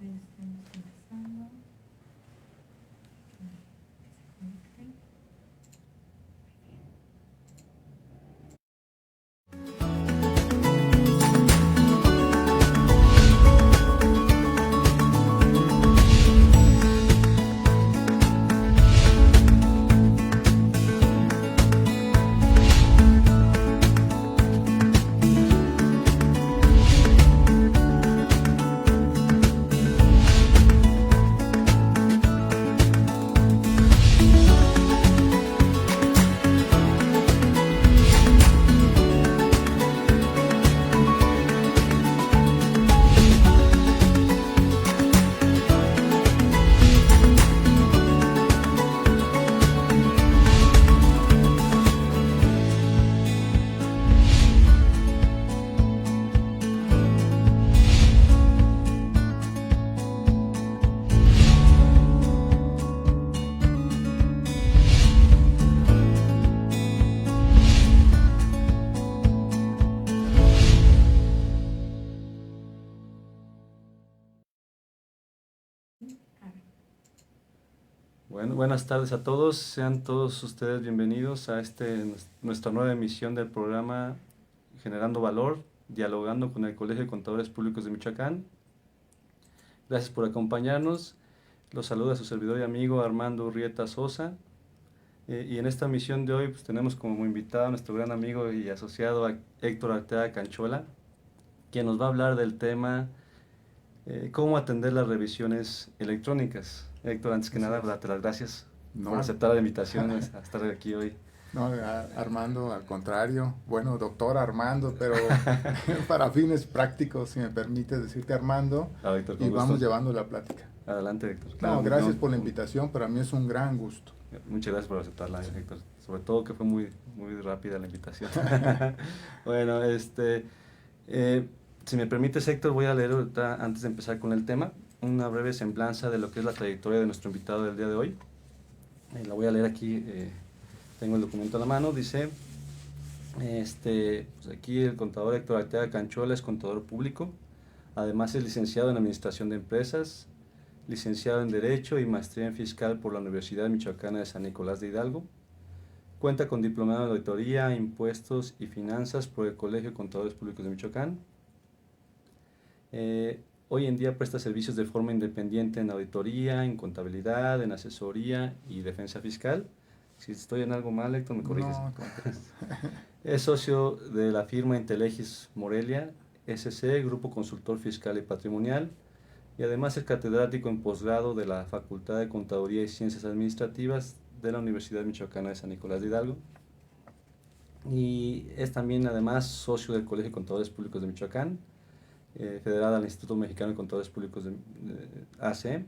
Ya estamos empezando. Bueno, buenas tardes a todos, sean todos ustedes bienvenidos a nuestra nueva emisión del programa Generando Valor, dialogando con el Colegio de Contadores Públicos de Michoacán. Gracias por acompañarnos, los saluda su servidor y amigo Armando Urrieta Sosa. Y en esta misión de hoy pues, tenemos como invitado a nuestro gran amigo y asociado a Héctor Arteaga Canchola, quien nos va a hablar del tema cómo atender las revisiones electrónicas. Héctor, antes que nada, darte las gracias por aceptar la invitación a estar aquí hoy. No, Armando, al contrario. Bueno, doctor Armando, pero para fines prácticos, si me permite decirte Armando, Héctor, y con vamos gusto. llevando la plática. Adelante, Héctor. No, gracias por la invitación, para mí es un gran gusto. Muchas gracias por aceptarla, Héctor. Sobre todo que fue muy rápida la invitación. Bueno, si me permites, Héctor, voy a leer ahorita, antes de empezar con el tema, una breve semblanza de lo que es la trayectoria de nuestro invitado del día de hoy. La voy a leer aquí, tengo el documento a la mano, dice, pues aquí el contador Héctor Arteaga Canchola es contador público, además es licenciado en Administración de Empresas, licenciado en Derecho y maestría en Fiscal por la Universidad Michoacana de San Nicolás de Hidalgo. Cuenta con diplomado en Auditoría, Impuestos y Finanzas por el Colegio de Contadores Públicos de Michoacán. Hoy en día presta servicios de forma independiente en auditoría, en contabilidad, en asesoría y defensa fiscal. Si estoy en algo mal, Héctor, me corriges. No, ¿cómo crees? Es socio de la firma Intelegis Morelia, SC, Grupo Consultor Fiscal y Patrimonial, y además es catedrático en posgrado de la Facultad de Contaduría y Ciencias Administrativas de la Universidad Michoacana de San Nicolás de Hidalgo. Y es también además socio del Colegio de Contadores Públicos de Michoacán, federada al Instituto Mexicano de Contadores Públicos de AC.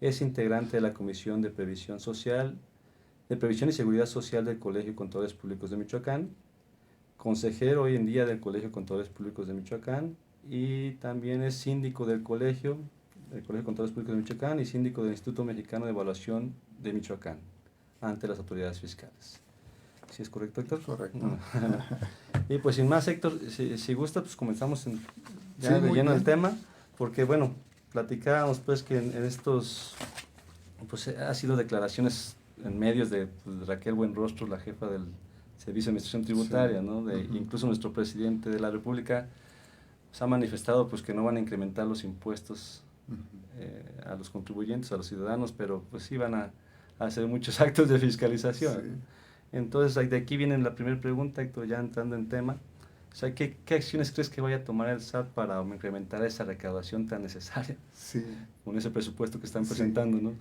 Es integrante de la Comisión de Previsión Social, de Previsión y Seguridad Social del Colegio de Contadores Públicos de Michoacán, consejero hoy en día del Colegio de Contadores Públicos de Michoacán, y también es síndico del Colegio de Contadores Públicos de Michoacán y síndico del Instituto Mexicano de Evaluación de Michoacán ante las autoridades fiscales. ¿Sí es correcto, Héctor? Correcto. Y pues sin más, Héctor, si gusta, pues comenzamos ya sí, de lleno bien. el tema, porque bueno, platicábamos pues que en estos, pues ha sido declaraciones en medios de pues, Raquel Buenrostro, la jefa del Servicio de Administración Tributaria, Sí. ¿no? Incluso nuestro presidente de la República pues, ha manifestado pues que no van a incrementar los impuestos a los contribuyentes, a los ciudadanos, pero pues sí van a hacer muchos actos de fiscalización. Sí. Entonces, de aquí viene la primera pregunta, Héctor, ya entrando en tema. O sea, ¿qué acciones crees que vaya a tomar el SAT para incrementar esa recaudación tan necesaria? Sí. Con ese presupuesto que están presentando, ¿no?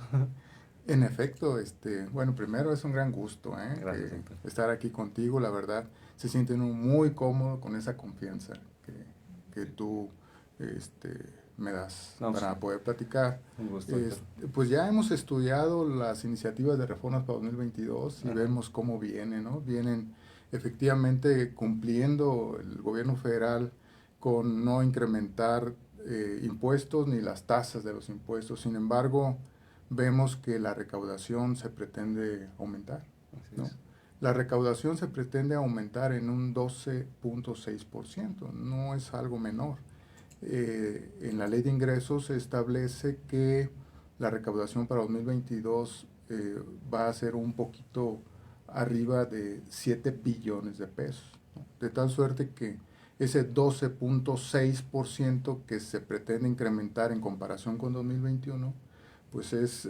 En efecto, bueno, primero es un gran gusto, Gracias, estar aquí contigo, la verdad, se siente uno muy cómodo con esa confianza que tú me das para poder platicar. Un gusto, pues ya hemos estudiado las iniciativas de reformas para 2022 y vemos cómo vienen, ¿no? Vienen efectivamente cumpliendo el gobierno federal con no incrementar impuestos ni las tasas de los impuestos. Sin embargo, vemos que la recaudación se pretende aumentar, ¿no? La recaudación se pretende aumentar en un 12.6%, no es algo menor. En la ley de ingresos se establece que la recaudación para 2022 va a ser un poquito arriba de 7 billones de pesos, ¿no? De tal suerte que ese 12.6% que se pretende incrementar en comparación con 2021, pues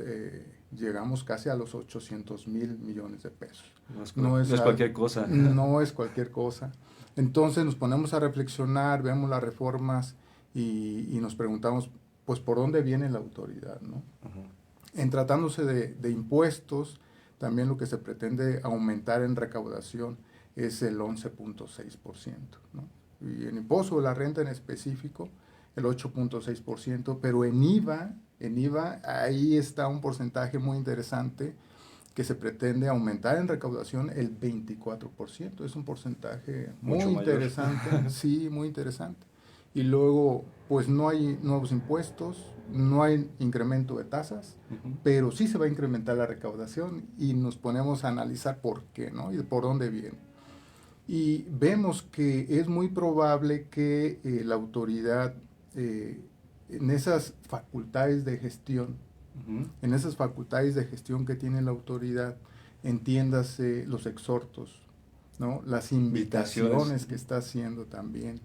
llegamos casi a los 800,000 millones de pesos. No es cualquier cosa. No es cualquier cosa. Entonces nos ponemos a reflexionar, vemos las reformas y nos preguntamos, pues, ¿por dónde viene la autoridad, ¿no? Uh-huh. En tratándose de impuestos, también lo que se pretende aumentar en recaudación es el 11.6%, ¿no? Y en impuesto de la renta en específico, el 8.6%, pero en IVA, ahí está un porcentaje muy interesante que se pretende aumentar en recaudación el 24%. Es un porcentaje muy interesante, sí, muy interesante. Y luego, pues no hay nuevos impuestos, no hay incremento de tasas, uh-huh, pero sí se va a incrementar la recaudación y nos ponemos a analizar por qué, ¿no? Y por dónde viene. Y vemos que es muy probable que la autoridad, en esas facultades de gestión, uh-huh, en esas facultades de gestión que tiene la autoridad, entiéndase los exhortos, ¿no? Las invitaciones que está haciendo también,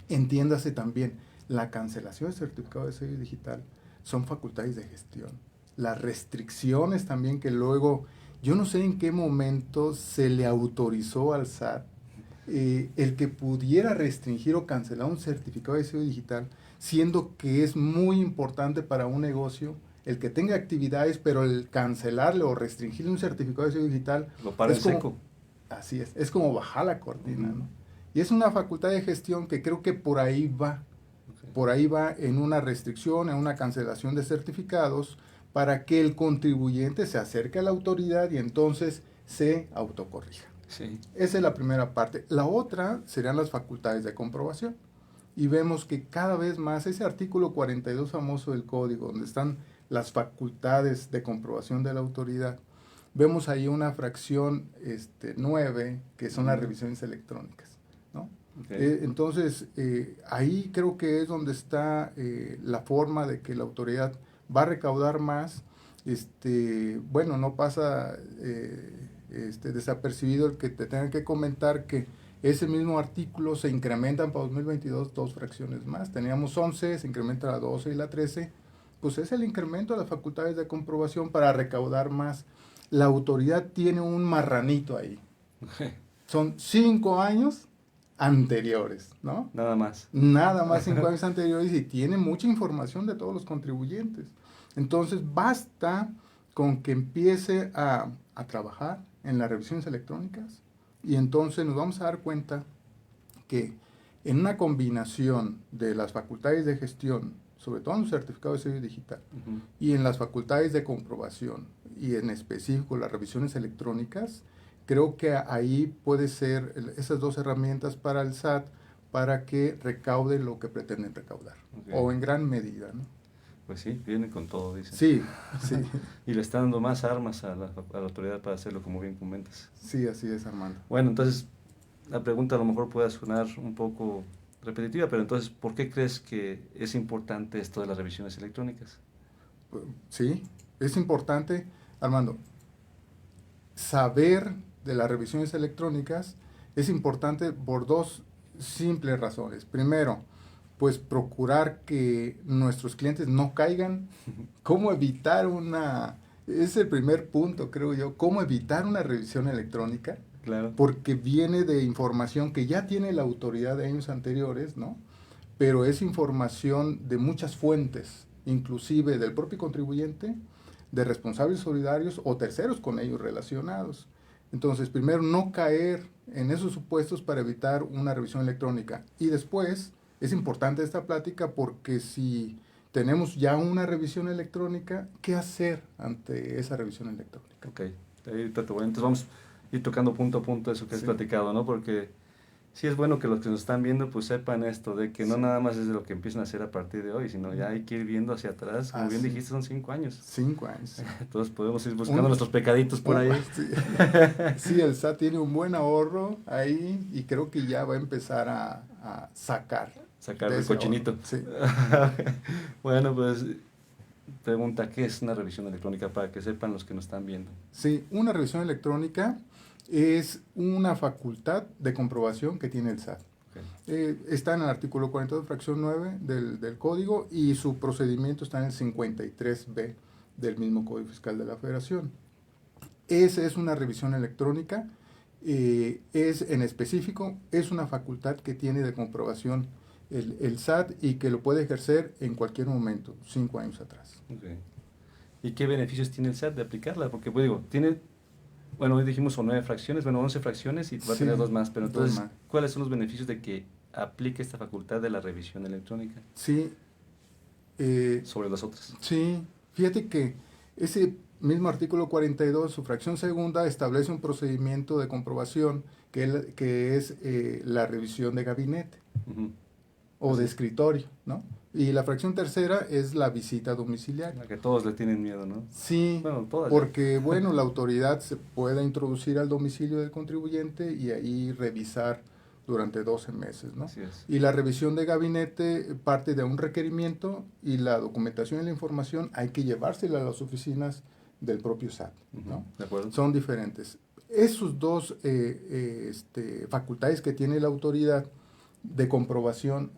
entiéndase también la cancelación del certificado de sello digital, son facultades de gestión. Las restricciones también que luego, yo no sé en qué momento se le autorizó al SAT el que pudiera restringir o cancelar un certificado de sello digital, siendo que es muy importante para un negocio el que tenga actividades, pero el cancelarle o restringirle un certificado de sello digital lo para en como, seco. Así es como bajar la cortina, ¿no? Y es una facultad de gestión que creo que por ahí va. Okay. Por ahí va en una restricción, en una cancelación de certificados, para que el contribuyente se acerque a la autoridad y entonces se autocorrija. Sí. Esa es la primera parte. La otra serían las facultades de comprobación. Y vemos que cada vez más ese artículo 42 famoso del código, donde están las facultades de comprobación de la autoridad, vemos ahí una fracción 9, que son las revisiones electrónicas, ¿no? Okay. Entonces, ahí creo que es donde está la forma de que la autoridad va a recaudar más. Bueno, no pasa desapercibido el que te tengan que comentar que ese mismo artículo se incrementan para 2022 2 fracciones más. Teníamos 11, se incrementa la 12 y la 13. Pues es el incremento de las facultades de comprobación para recaudar más. La autoridad tiene un marranito ahí. Son 5 años anteriores, ¿no? Nada más. Nada más 5 años anteriores y tiene mucha información de todos los contribuyentes. Entonces basta con que empiece a trabajar en las revisiones electrónicas y entonces nos vamos a dar cuenta que en una combinación de las facultades de gestión, sobre todo en los certificados de sello digital, uh-huh, y en las facultades de comprobación, y en específico las revisiones electrónicas, creo que ahí puede ser esas 2 herramientas para el SAT para que recaude lo que pretenden recaudar, okay, o en gran medida, ¿no? Pues sí, viene con todo, dicen. Sí, sí. Y le está dando más armas a la autoridad para hacerlo, como bien comentas. Sí, así es, Armando. Bueno, entonces, la pregunta a lo mejor puede sonar un poco repetitiva, pero entonces, ¿por qué crees que es importante esto de las revisiones electrónicas? Sí, es importante, Armando. Saber de las revisiones electrónicas es importante por 2 simples razones. Primero, pues procurar que nuestros clientes no caigan. ¿Cómo evitar es el primer punto, creo yo, cómo evitar una revisión electrónica? Claro. Porque viene de información que ya tiene la autoridad de años anteriores, ¿no? Pero es información de muchas fuentes, inclusive del propio contribuyente, de responsables solidarios o terceros con ellos relacionados. Entonces, primero, no caer en esos supuestos para evitar una revisión electrónica. Y después, es importante esta plática porque si tenemos ya una revisión electrónica, ¿qué hacer ante esa revisión electrónica? Ok, entonces vamos a ir tocando punto a punto eso que has platicado, ¿no? Porque sí es bueno que los que nos están viendo pues sepan esto, de que no nada más es de lo que empiezan a hacer a partir de hoy, sino ya hay que ir viendo hacia atrás, como bien dijiste, son 5 años. 5 años. Sí. Entonces podemos ir buscando nuestros pecaditos por ahí. Sí. Sí, el SAT tiene un buen ahorro ahí y creo que ya va a empezar a sacar Sacar de el ese cochinito. ahorro. Sí. Bueno, pues pregunta, ¿qué es una revisión electrónica? Para que sepan los que nos están viendo. Sí, una revisión electrónica es una facultad de comprobación que tiene el SAT. Okay. Está en el artículo 42, fracción 9 del código, y su procedimiento está en el 53B del mismo Código Fiscal de la Federación. Esa es una revisión electrónica, es en específico, es una facultad que tiene de comprobación el SAT y que lo puede ejercer en cualquier momento, 5 años atrás. Okay. ¿Y qué beneficios tiene el SAT de aplicarla? Porque, pues digo, tiene, bueno, hoy dijimos son 9 fracciones, bueno, 11 fracciones y va a Sí, tener 2 más, pero dos entonces, más. ¿cuáles son los beneficios de que aplique esta facultad de la revisión electrónica Sí, sobre las otras? sí, fíjate que ese mismo artículo 42, su fracción segunda, establece un procedimiento de comprobación que es la revisión de gabinete Uh-huh. o Así de es. escritorio, ¿no? Y la fracción tercera es la visita domiciliaria. A que todos le tienen miedo, ¿no? Sí, Bueno, todas ya. porque bueno, la autoridad se puede introducir al domicilio del contribuyente y ahí revisar durante 12 meses, ¿no? Así es. Y la revisión de gabinete parte de un requerimiento y la documentación y la información hay que llevársela a las oficinas del propio SAT, ¿no? ¿De acuerdo? Son diferentes. Esos dos facultades que tiene la autoridad de comprobación,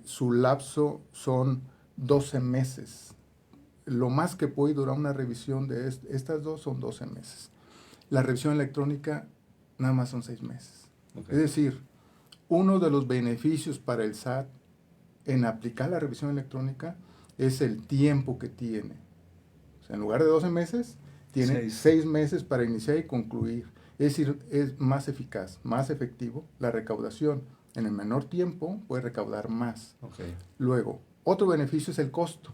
su lapso son 12 meses. Lo más que puede durar una revisión de estas dos son 12 meses. La revisión electrónica nada más son 6 meses. Okay. Es decir, uno de los beneficios para el SAT en aplicar la revisión electrónica es el tiempo que tiene. O sea, en lugar de 12 meses, tiene 6 meses para iniciar y concluir. Es decir, es más eficaz, más efectivo la recaudación. En el menor tiempo puede recaudar más. Okay. Luego, otro beneficio es el costo.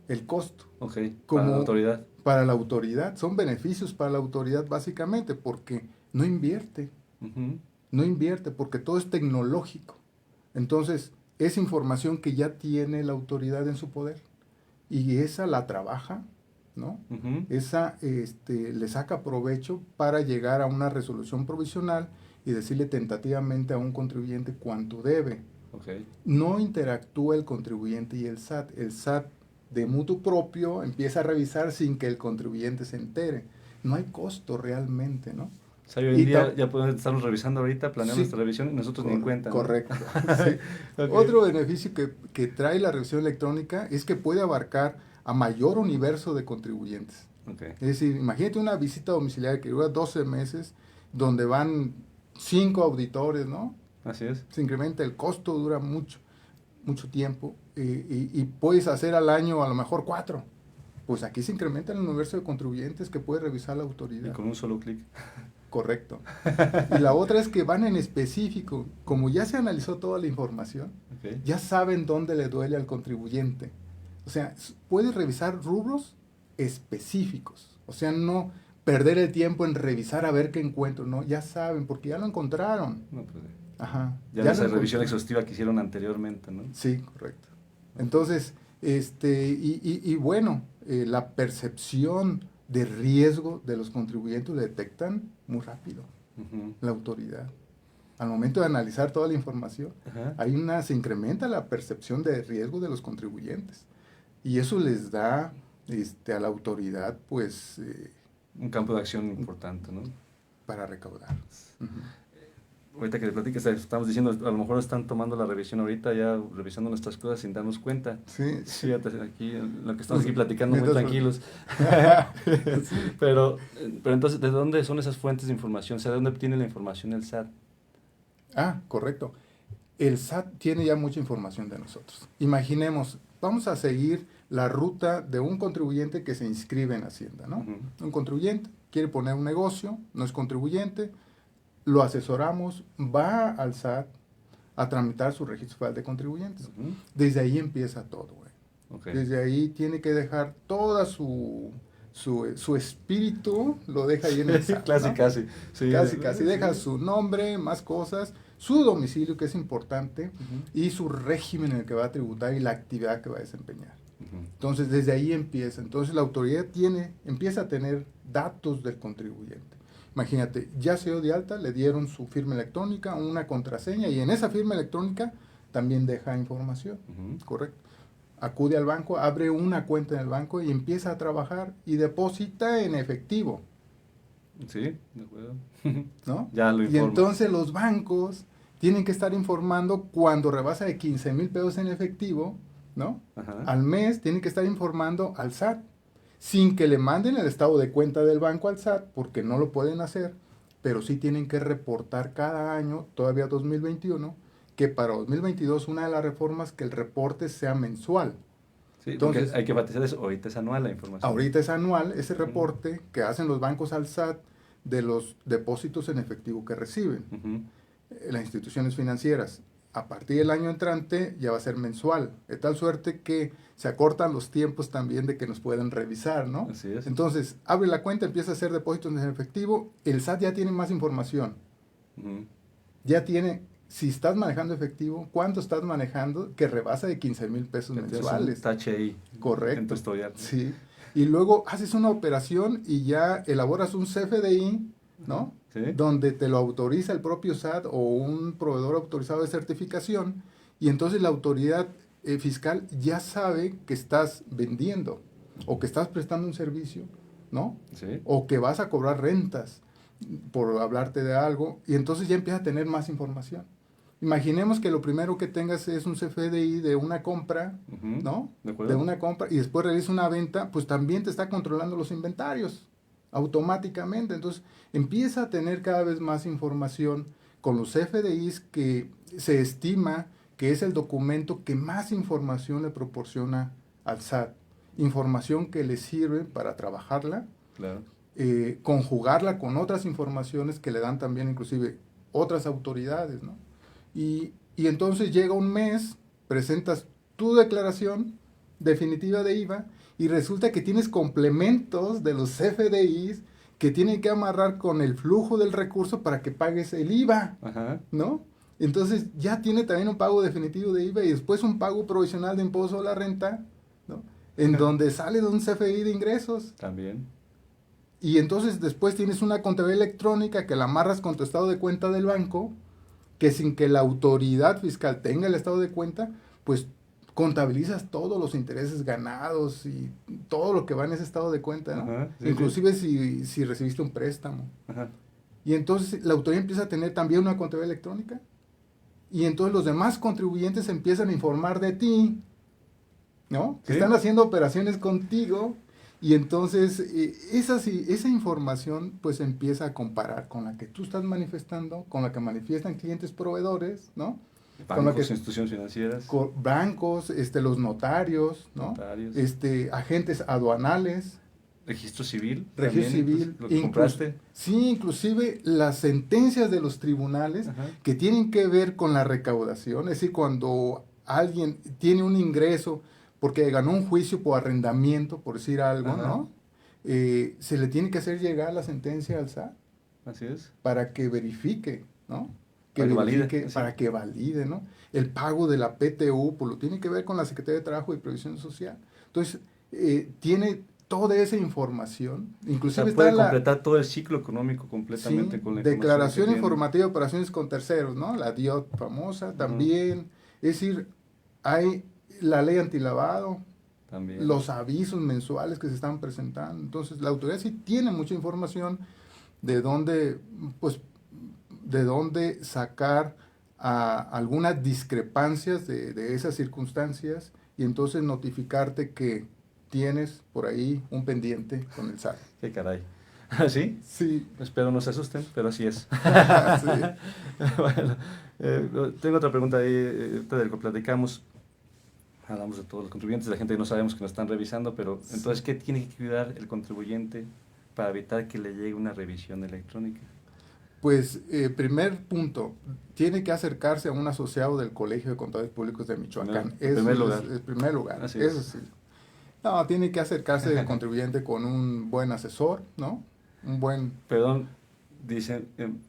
El costo. Okay. Como para la autoridad. Para la autoridad. Son beneficios para la autoridad básicamente porque no invierte. Uh-huh. No invierte porque todo es tecnológico. Entonces, es información que ya tiene la autoridad en su poder. Y esa la trabaja, ¿no? Uh-huh. Esa le saca provecho para llegar a una resolución provisional y decirle tentativamente a un contribuyente cuánto debe. Okay. No interactúa el contribuyente y el SAT. El SAT de mutuo propio empieza a revisar sin que el contribuyente se entere. No hay costo realmente, ¿no? O sea, hoy en día ya podemos estarlos revisando ahorita, planeando nuestra revisión y nosotros ni en cuenta, ¿no? Correcto. Sí. Okay. Otro beneficio que trae la revisión electrónica es que puede abarcar a mayor universo de contribuyentes. Okay. Es decir, imagínate una visita domiciliaria que dura 12 meses, donde van 5 auditores, ¿no? Así es. Se incrementa el costo, dura mucho tiempo, y puedes hacer al año a lo mejor 4. Pues aquí se incrementa el universo de contribuyentes que puede revisar la autoridad. Y con un solo clic. Correcto. Y la otra es que van en específico. Como ya se analizó toda la información, Okay. ya saben dónde le duele al contribuyente. O sea, puedes revisar rubros específicos. O sea, no perder el tiempo en revisar a ver qué encuentro. No, ya saben, porque ya lo encontraron. No, pues, Ajá. ya no es la revisión exhaustiva que hicieron anteriormente, ¿no? Sí, correcto. Entonces, bueno, la percepción de riesgo de los contribuyentes lo detectan muy rápido, Uh-huh. la autoridad. Al momento de analizar toda la información, Uh-huh. se incrementa la percepción de riesgo de los contribuyentes. Y eso les da a la autoridad, pues... un campo de acción importante, ¿no? Para recaudar. Uh-huh. Ahorita que te platiques, estamos diciendo, a lo mejor están tomando la revisión ahorita, ya revisando nuestras cosas sin darnos cuenta. Sí. Sí, aquí, lo que estamos aquí platicando muy tranquilos. Sí. Pero entonces, ¿de dónde son esas fuentes de información? O sea, ¿de dónde obtiene la información el SAT? Ah, correcto. El SAT tiene ya mucha información de nosotros. Imaginemos, vamos a seguir la ruta de un contribuyente que se inscribe en Hacienda, ¿no? Uh-huh. Un contribuyente quiere poner un negocio, no es contribuyente, lo asesoramos, va al SAT a tramitar su registro federal de contribuyentes. Uh-huh. Desde ahí empieza todo, güey. Okay. Desde ahí tiene que dejar toda su espíritu, lo deja ahí en el SAT, Casi, ¿no? casi. Sí, Casi. Deja su nombre, más cosas, su domicilio, que es importante, Uh-huh. y su régimen en el que va a tributar y la actividad que va a desempeñar. Uh-huh. Entonces, desde ahí empieza. Entonces, la autoridad empieza a tener datos del contribuyente. Imagínate, ya se dio de alta, le dieron su firma electrónica, una contraseña, y en esa firma electrónica también deja información, ¿correcto? Acude al banco, abre una cuenta en el banco y empieza a trabajar y deposita en efectivo. Sí, de acuerdo. ¿No? Ya lo Y informo. entonces los bancos tienen que estar informando cuando rebasa de 15,000 pesos en efectivo, ¿no? Ajá. Al mes tienen que estar informando al SAT, sin que le manden el estado de cuenta del banco al SAT, porque no lo pueden hacer, pero sí tienen que reportar cada año, todavía 2021, que para 2022 una de las reformas que el reporte sea mensual. Sí, Entonces, porque hay que batizar eso. Ahorita es anual la información. ahorita es anual ese reporte que hacen los bancos al SAT de los depósitos en efectivo que reciben. Las instituciones financieras. A partir del año entrante ya va a ser mensual, de tal suerte que se acortan los tiempos también de que nos puedan revisar, ¿no? Así es. Entonces, abre la cuenta, empieza a hacer depósitos en efectivo, el SAT ya tiene más información. Ya tiene, si estás manejando efectivo, cuánto estás manejando que rebasa de 15,000 pesos mensuales. Tache ahí. Correcto. En tu historial. Sí. Y luego haces una operación y ya elaboras un CFDI, ¿no? Sí. Donde te lo autoriza el propio SAT o un proveedor autorizado de certificación, y entonces la autoridad fiscal ya sabe que estás vendiendo o que estás prestando un servicio, ¿no? Sí. O que vas a cobrar rentas, por hablarte de algo, y entonces ya empieza a tener más información. Imaginemos que lo primero que tengas es un CFDI de una compra, ¿no? De una compra, y después realiza una venta, pues también te está controlando los inventarios automáticamente. Entonces empieza a tener cada vez más información con los CFDIs, que se estima que es el documento que más información le proporciona al SAT. Información que le sirve para trabajarla, claro. Conjugarla con otras informaciones que le dan también inclusive otras autoridades, ¿no? Y entonces llega un mes, presentas tu declaración definitiva de IVA y resulta que tienes complementos de los CFDIs que tienen que amarrar con el flujo del recurso para que pagues el IVA, ¿no? Entonces ya tiene también un pago definitivo de IVA y después un pago provisional de impuesto a la renta, ¿no? En donde sale de un CFDI de ingresos. También. Y entonces después tienes una contabilidad electrónica que la amarras con tu estado de cuenta del banco, que sin que la autoridad fiscal tenga el estado de cuenta, pues contabilizas todos los intereses ganados y todo lo que va en ese estado de cuenta, ¿no? Sí, inclusive si recibiste un préstamo. Y entonces la autoridad empieza a tener también una contabilidad electrónica, y entonces los demás contribuyentes empiezan a informar de ti, ¿no? Que están haciendo operaciones contigo. Y entonces esa información pues empieza a comparar con la que tú estás manifestando, con la que manifiestan clientes proveedores, ¿no? Bancos, instituciones financieras. Bancos, los notarios, ¿no? Agentes aduanales. Registro civil. Registro también, civil. Lo que compraste. Sí, inclusive las sentencias de los tribunales que tienen que ver con la recaudación. Es decir, cuando alguien tiene un ingreso porque ganó un juicio por arrendamiento, por decir algo, ¿no? Se le tiene que hacer llegar la sentencia al SAT. Así es. Para que verifique, ¿no? Para que valide, ¿no? El pago de la PTU, pues lo tiene que ver con la Secretaría de Trabajo y Previsión Social. Entonces, tiene toda esa información. Inclusive puede completar todo el ciclo económico completamente con la declaración informativa de operaciones con terceros, ¿no? La DIOT famosa también. Es decir, hay la ley antilavado, también. Los avisos mensuales que se están presentando. Entonces, la autoridad sí tiene mucha información de dónde sacar algunas discrepancias de esas circunstancias, y entonces notificarte que tienes por ahí un pendiente con el SAT. ¡Qué caray! ¿Sí? Sí. Espero no se asusten, pero así es. Sí. Bueno, tengo otra pregunta ahí, de lo que platicamos. Hablamos de todos los contribuyentes, la gente que no sabemos que nos están revisando, pero entonces, ¿qué tiene que cuidar el contribuyente para evitar que le llegue una revisión electrónica? Pues, primer punto, tiene que acercarse a un asociado del Colegio de Contadores Públicos de Michoacán. En primer lugar. En primer lugar, Así eso es. sí. No, tiene que acercarse el contribuyente con un buen asesor, ¿no? Un buen... Perdón, dicen,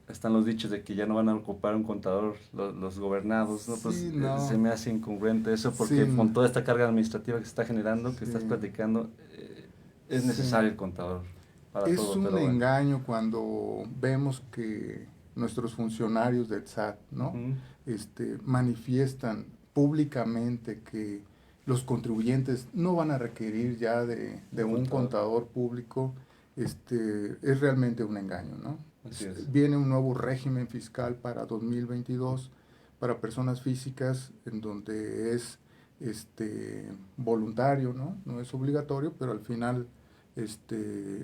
están los dichos de que ya no van a ocupar un contador los gobernados, ¿no? Pues Sí, no. se me hace incongruente eso, porque Sí. con toda esta carga administrativa que se está generando, que estás platicando, es necesario el contador para Es todo. un Pero bueno. engaño cuando vemos que nuestros funcionarios del SAT, ¿no? Ujú. Manifiestan públicamente que los contribuyentes no van a requerir ya de un contador público. Es realmente un engaño, ¿no? Así es. Viene un nuevo régimen fiscal para 2022 para personas físicas en donde es voluntario, ¿no? No es obligatorio, pero al final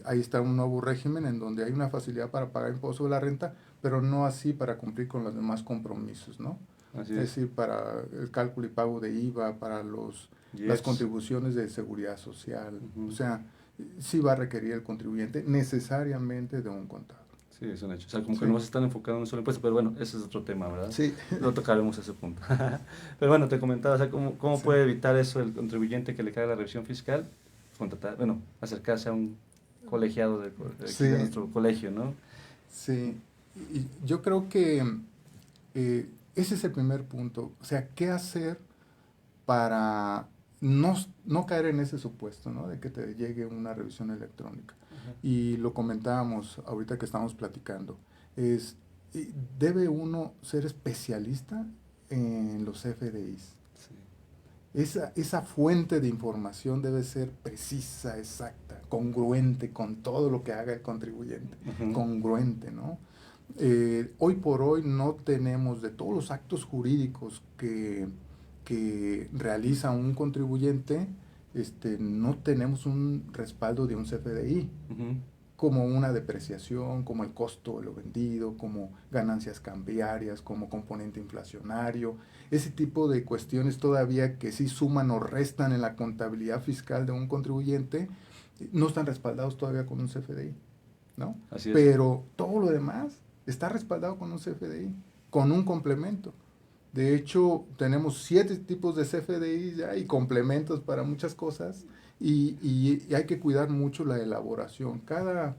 ahí está un nuevo régimen en donde hay una facilidad para pagar impuesto de la renta, pero no así para cumplir con los demás compromisos, ¿no? Así Es es. decir, para el cálculo y pago de IVA, para las Yes. contribuciones de seguridad social. Ujú. O sea, sí va a requerir el contribuyente necesariamente de un contador. Sí, es un hecho. O sea, como que Sí. no se están enfocando en un solo impuesto, pero bueno, ese es otro tema, ¿verdad? Sí. Lo tocaremos ese punto. Pero bueno, te comentaba, o sea, ¿cómo Sí. puede evitar eso el contribuyente que le caiga la revisión fiscal? Acercarse a un colegiado de aquí Sí. de nuestro colegio, ¿no? Sí, y yo creo que ese es el primer punto. O sea, ¿qué hacer para no caer en ese supuesto, ¿no? De que te llegue una revisión electrónica? Y lo comentábamos ahorita que estamos platicando. Debe uno ser especialista en los FDIs. Sí. Esa fuente de información debe ser precisa, exacta, congruente con todo lo que haga el contribuyente. Ujú. Congruente, ¿no? Hoy por hoy no tenemos, de todos los actos jurídicos que realiza un contribuyente, no tenemos un respaldo de un CFDI, Ujú. como una depreciación, como el costo de lo vendido, como ganancias cambiarias, como componente inflacionario, ese tipo de cuestiones todavía que sí suman o restan en la contabilidad fiscal de un contribuyente, no están respaldados todavía con un CFDI, ¿no? Así es. Pero todo lo demás está respaldado con un CFDI, con un complemento. De hecho, tenemos 7 tipos de CFDI ya y complementos para muchas cosas y hay que cuidar mucho la elaboración. Cada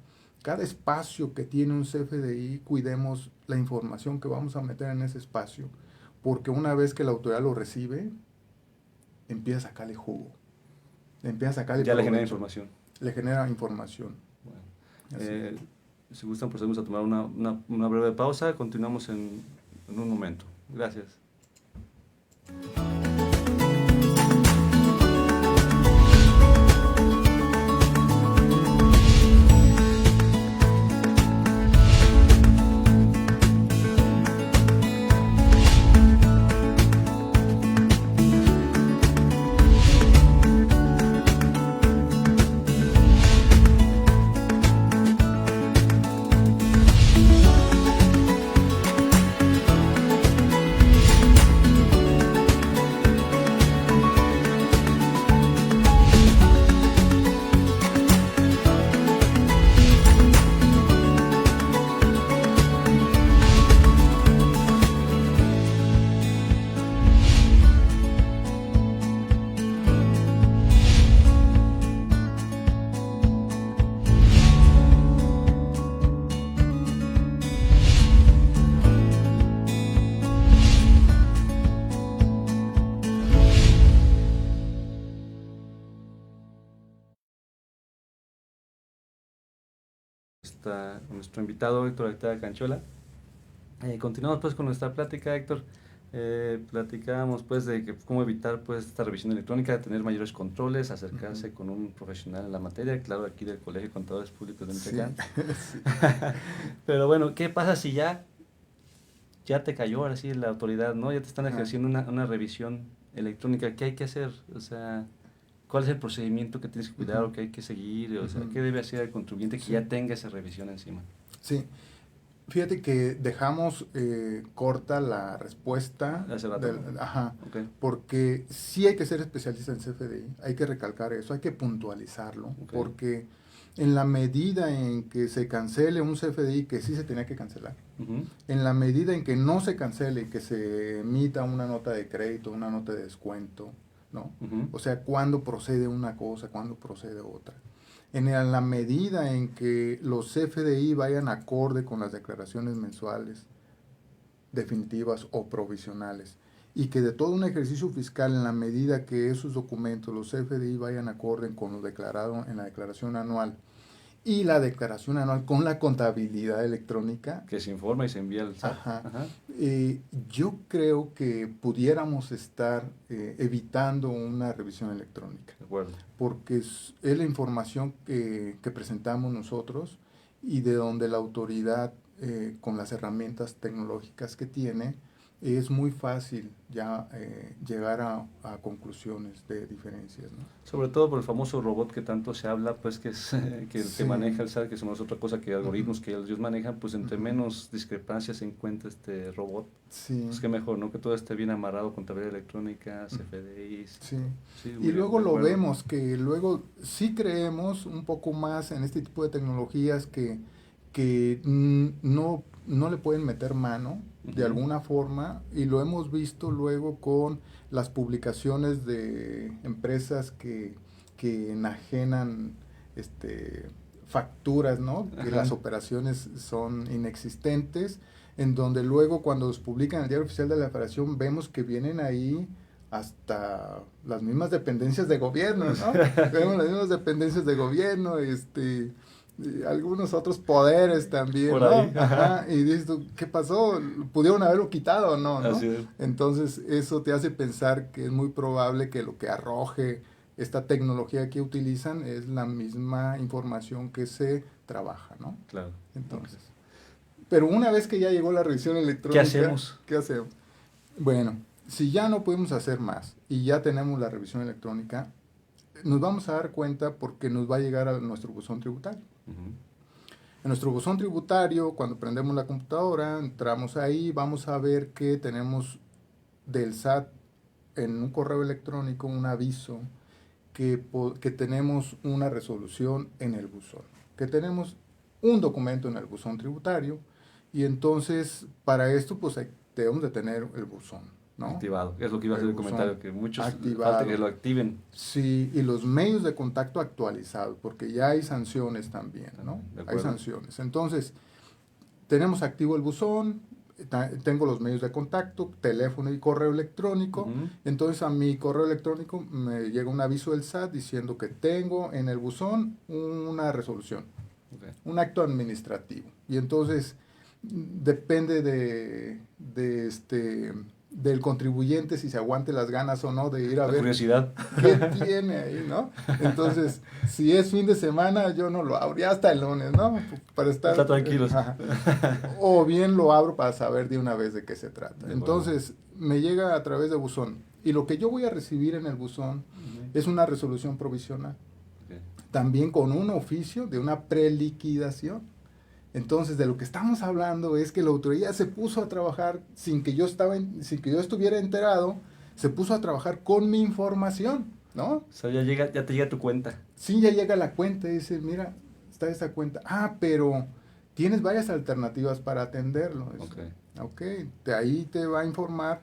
espacio que tiene un CFDI, cuidemos la información que vamos a meter en ese espacio, porque una vez que la autoridad lo recibe, empieza a sacarle jugo, empieza a sacarle Ya le genera provecho. información. Le genera información. Bueno, Así. si gustan, procedemos a tomar una breve pausa. Continuamos en un momento. Gracias. Está nuestro invitado Héctor Arteaga Canchola. Continuamos pues con nuestra plática, Héctor. Platicábamos pues de que cómo evitar pues esta revisión electrónica, tener mayores controles, acercarse con un profesional en la materia, claro, aquí del Colegio de Contadores Públicos de Michoacán. Sí. Pero bueno, ¿qué pasa si ya te cayó ahora sí la autoridad, ¿no? Ya te están ejerciendo una revisión electrónica? ¿Qué hay que hacer? O sea, ¿cuál es el procedimiento que tienes que cuidar o que hay que seguir? O sea, ¿qué debe hacer el contribuyente que ya tenga esa revisión encima? Sí. Fíjate que dejamos corta la respuesta. Hace rato. Ajá. Okay. Porque sí hay que ser especialista en CFDI, hay que recalcar eso, hay que puntualizarlo, Okay. porque en la medida en que se cancele un CFDI que sí se tenía que cancelar, en la medida en que no se cancele y que se emita una nota de crédito, una nota de descuento, ¿no? O sea, cuándo procede una cosa, cuándo procede otra. En la medida en que los CFDI vayan acorde con las declaraciones mensuales definitivas o provisionales, y que de todo un ejercicio fiscal, en la medida que esos documentos, los CFDI, vayan acorde con lo declarado en la declaración anual, y la declaración anual con la contabilidad electrónica. Que se informa y se envía al SAT. Ajá. Ajá. Yo creo que pudiéramos estar evitando una revisión electrónica, De acuerdo. porque es la información que presentamos nosotros y de donde la autoridad, con las herramientas tecnológicas que tiene, es muy fácil ya llegar a conclusiones de diferencias, ¿no? Sobre todo por el famoso robot que tanto se habla, pues que es que el Sí. que maneja el SAT, que no es otra cosa que algoritmos Ujú. que ellos manejan, pues entre Ujú. menos discrepancias se encuentra este robot, Sí. pues que mejor, ¿no? Que todo esté bien amarrado con tabla electrónica, CFDIs. Sí. Sí, muy Y bien, luego de lo acuerdo. vemos, que luego sí creemos un poco más en este tipo de tecnologías que no le pueden meter mano de Ujú. alguna forma, y lo hemos visto luego con las publicaciones de empresas que enajenan facturas, ¿no? Que Ajá. las operaciones son inexistentes, en donde luego cuando los publican en el Diario Oficial de la Federación vemos que vienen ahí hasta las mismas dependencias de gobierno, ¿no? Vemos las mismas dependencias de gobierno, y algunos otros poderes también, Por ¿no? ahí, ajá. Ajá, y dices tú, ¿qué pasó? ¿Pudieron haberlo quitado o no, no? Así es. Entonces, eso te hace pensar que es muy probable que lo que arroje esta tecnología que utilizan es la misma información que se trabaja, ¿no? Claro. Entonces, pero una vez que ya llegó la revisión electrónica, ¿Qué hacemos? ¿qué hacemos? Bueno, si ya no podemos hacer más y ya tenemos la revisión electrónica, nos vamos a dar cuenta porque nos va a llegar a nuestro buzón tributario. Ujú. En nuestro buzón tributario, cuando prendemos la computadora, entramos ahí, vamos a ver que tenemos del SAT en un correo electrónico un aviso que tenemos una resolución en el buzón, que tenemos un documento en el buzón tributario, y entonces para esto pues debemos de tener el buzón, ¿no? Activado. Es lo que iba a ser El el buzón comentario, que muchos activado. falta que lo activen. Sí, y los medios de contacto actualizados, porque ya hay sanciones también, ¿no? De Hay acuerdo. sanciones. Entonces, tenemos activo el buzón, tengo los medios de contacto, teléfono y correo electrónico. Ujú. Entonces, a mi correo electrónico me llega un aviso del SAT diciendo que tengo en el buzón una resolución, Ok. un acto administrativo. Y entonces, depende del contribuyente si se aguante las ganas o no de ir a La ver curiosidad. qué tiene ahí, ¿no? Entonces, si es fin de semana, yo no lo abro, ya hasta el lunes, ¿no? Para estar... Está tranquilos. Ajá. O bien lo abro para saber de una vez de qué se trata. De Entonces, me llega a través de buzón. Y lo que yo voy a recibir en el buzón Ujú. es una resolución provisional. Ok. También con un oficio de una preliquidación. Entonces, de lo que estamos hablando es que la autoridad se puso a trabajar sin que yo estuviera enterado, se puso a trabajar con mi información, ¿no? O sea, ya te llega tu cuenta. Sí, ya llega la cuenta y dice, mira, está esta cuenta. Ah, pero tienes varias alternativas para atenderlo. Ok, de ahí te va a informar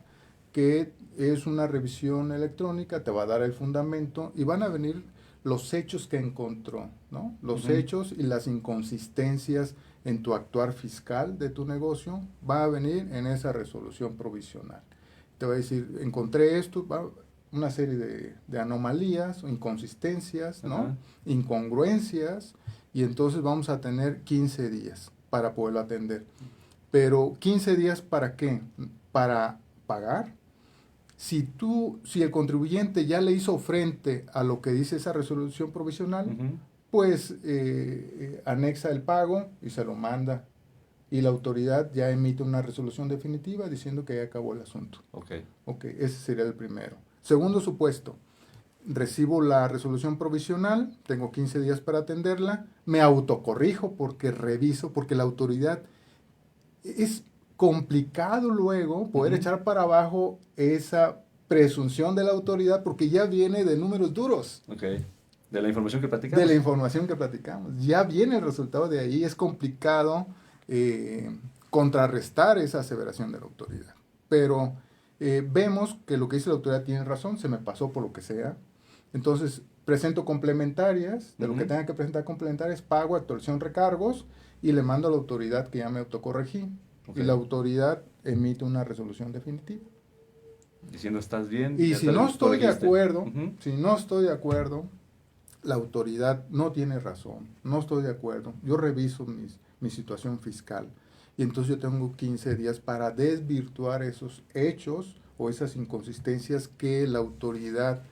que es una revisión electrónica, te va a dar el fundamento y van a venir los hechos que encontró, ¿no? Los Ujú. hechos y las inconsistencias en tu actuar fiscal de tu negocio va a venir en esa resolución provisional. Te va a decir, encontré esto, una serie de anomalías o inconsistencias, ¿no? Ajá. Incongruencias, y entonces vamos a tener 15 días para poderlo atender. Pero 15 días ¿para qué? Para pagar. Si el contribuyente ya le hizo frente a lo que dice esa resolución provisional, Ujú. pues anexa el pago y se lo manda. Y la autoridad ya emite una resolución definitiva diciendo que ya acabó el asunto. Ok. Ok, ese sería el primero. Segundo supuesto, recibo la resolución provisional, tengo 15 días para atenderla, me autocorrijo porque reviso, porque la autoridad es complicado luego poder Ujú. echar para abajo esa presunción de la autoridad porque ya viene de números duros, Ok. De la información que platicamos. de la información que platicamos. Ya viene el resultado de ahí, es complicado contrarrestar esa aseveración de la autoridad. Pero vemos que lo que dice la autoridad tiene razón, se me pasó por lo que sea. Entonces, presento complementarias, de lo que Ujú. tenga que presentar complementarias, pago, actualización, recargos, y le mando a la autoridad que ya me autocorregí. Ok. Y la autoridad emite una resolución definitiva. Diciendo estás bien. Y ya si te no estoy de corregiste. acuerdo, Ujú. si no estoy de acuerdo, la autoridad no tiene razón, no estoy de acuerdo, yo reviso mi situación fiscal y entonces yo tengo 15 días para desvirtuar esos hechos o esas inconsistencias que la autoridad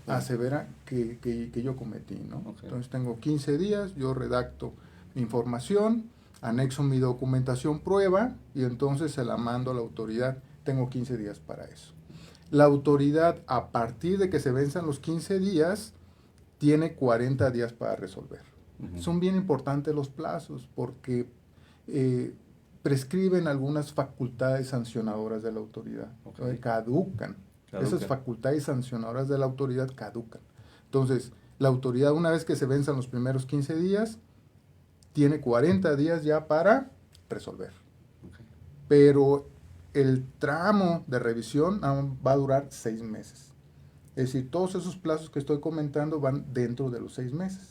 asevera que yo cometí, ¿no? Okay. Entonces tengo 15 días, yo redacto mi información, anexo mi documentación prueba y entonces se la mando a la autoridad. Tengo 15 días para eso. La autoridad, a partir de que se venzan los 15 días, tiene 40 días para resolver. Uh-huh. Son bien importantes los plazos porque prescriben algunas facultades sancionadoras de la autoridad. Okay. Caducan. Esas facultades sancionadoras de la autoridad caducan. Entonces, la autoridad, una vez que se venzan los primeros 15 días, tiene 40 días ya para resolver. Okay. Pero el tramo de revisión va a durar 6 meses. Es decir, todos esos plazos que estoy comentando van dentro de los 6 meses.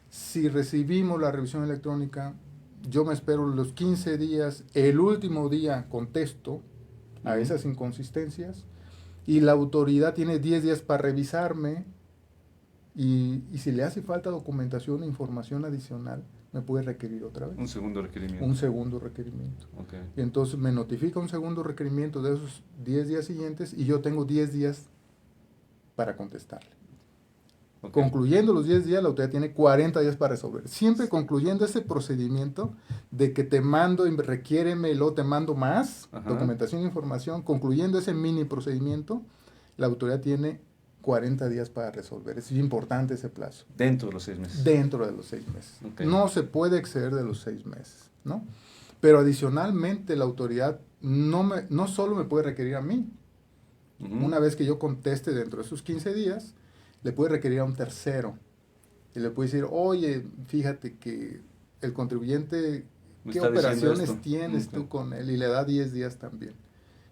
Si recibimos la revisión electrónica, yo me espero los 15 días, el último día contesto a esas inconsistencias y la autoridad tiene 10 días para revisarme y si le hace falta documentación e información adicional, me puede requerir otra vez. Un segundo requerimiento. Un segundo requerimiento. Okay. Y entonces me notifica un segundo requerimiento de esos 10 días siguientes y yo tengo 10 días para contestarle. Okay. Concluyendo los 10 días, la autoridad tiene 40 días para resolver. Siempre concluyendo ese procedimiento de que te mando y requiéreme, luego te mando más, ajá, documentación e información, concluyendo ese mini procedimiento, la autoridad tiene 40 días para resolver. Es importante ese plazo. Dentro de los 6 meses. Dentro de los 6 meses. Okay. No se puede exceder de los 6 meses, ¿no? Pero adicionalmente la autoridad no solo me puede requerir a mí. Uh-huh. Una vez que yo conteste dentro de esos 15 días, le puede requerir a un tercero. Y le puede decir, oye, fíjate que el contribuyente, ¿qué operaciones tienes okay. tú con él? Y le da 10 días también.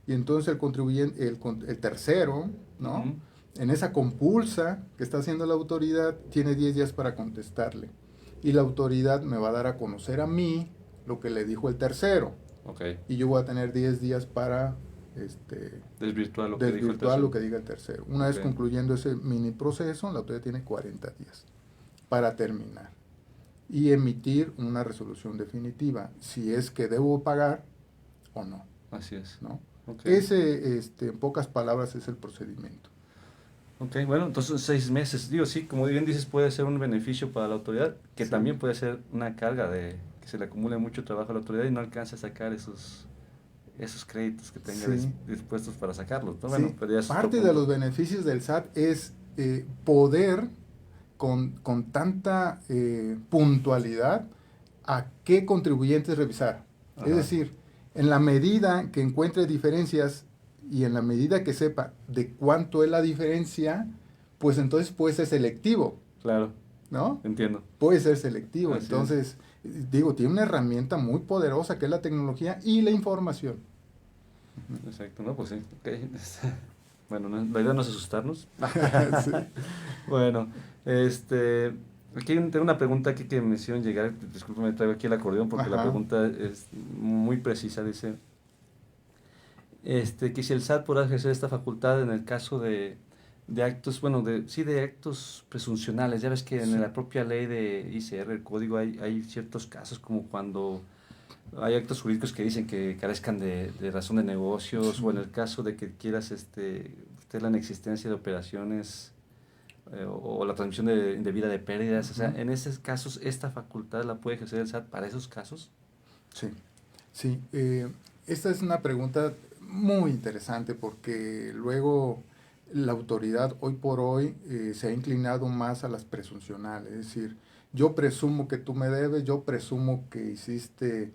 Y entonces el contribuyente, el tercero, ¿no? Uh-huh. En esa compulsa que está haciendo la autoridad, tiene 10 días para contestarle. Y la autoridad me va a dar a conocer a mí lo que le dijo el tercero. Okay. Y yo voy a tener 10 días para desvirtuar lo que diga el tercero. Una vez concluyendo ese mini proceso, la autoridad tiene 40 días para terminar y emitir una resolución definitiva, si es que debo pagar o no. Así es. ¿No? Okay. Ese, en pocas palabras, es el procedimiento. Ok, bueno, entonces 6 meses. Digo, sí, como bien dices, puede ser un beneficio para la autoridad, que sí, también puede ser una carga de que se le acumule mucho trabajo a la autoridad y no alcance a sacar esos créditos que tenga sí. dispuestos para sacarlos, ¿no? Bueno, sí. pero ya parte de los beneficios del SAT es poder con tanta puntualidad a qué contribuyentes revisar. Ajá. Es decir, en la medida que encuentre diferencias y en la medida que sepa de cuánto es la diferencia, pues entonces puede ser selectivo. Claro. ¿No? Entiendo. Puede ser selectivo. Así entonces, digo, tiene una herramienta muy poderosa que es la tecnología y la información. Exacto, ¿no? Pues sí. Okay. Bueno, la idea no es asustarnos. Sí. Bueno, aquí tengo una pregunta aquí que me hicieron llegar. Discúlpame, traigo aquí el acordeón porque la pregunta es muy precisa. Dice, que si el SAT podrá ejercer esta facultad en el caso de actos, bueno, de actos presuncionales. Ya ves que en la propia ley de ICR, el código, hay ciertos casos como cuando hay actos jurídicos que dicen que carezcan de razón de negocios, sí, o en el caso de que quieras usted la inexistencia de operaciones o la transmisión indebida de pérdidas. Uh-huh. O sea, en esos casos, ¿esta facultad la puede ejercer el SAT para esos casos? Sí, sí. Esta es una pregunta muy interesante porque luego la autoridad hoy por hoy se ha inclinado más a las presuncionales, es decir, yo presumo que tú me debes, yo presumo que hiciste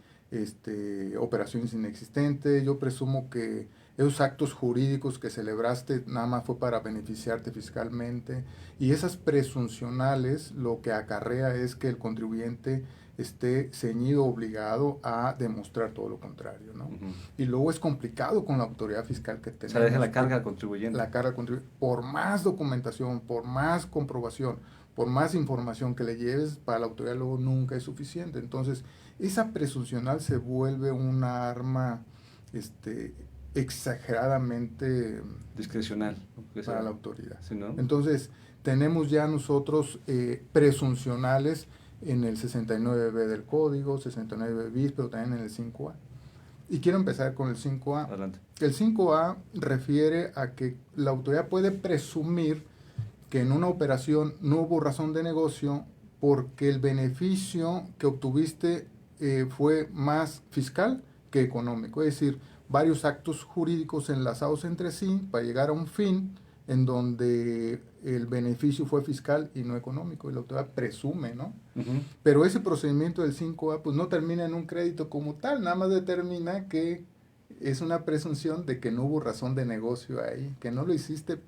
operaciones inexistentes, yo presumo que esos actos jurídicos que celebraste nada más fue para beneficiarte fiscalmente, y esas presuncionales lo que acarrea es que el contribuyente esté ceñido, obligado a demostrar todo lo contrario, ¿no? Uh-huh. Y luego es complicado con la autoridad fiscal que tenemos. O sea, deja la carga al contribuyente. La carga al contribuyente. Por más documentación, por más comprobación, por más información que le lleves, para la autoridad luego nunca es suficiente. Entonces, esa presuncional se vuelve una arma exageradamente Discrecional. ¿No? Porque para sea- la autoridad. Sí, ¿no? Entonces, tenemos ya nosotros presuncionales en el 69B del código, 69 bis, pero también en el 5A. Y quiero empezar con el 5A. Adelante. El 5A refiere a que la autoridad puede presumir que en una operación no hubo razón de negocio porque el beneficio que obtuviste fue más fiscal que económico. Es decir, varios actos jurídicos enlazados entre sí para llegar a un fin en donde el beneficio fue fiscal y no económico. Y la autoridad presume, ¿no? Ujú. Pero ese procedimiento del 5A pues no termina en un crédito como tal, nada más determina que es una presunción de que no hubo razón de negocio ahí, que no lo hiciste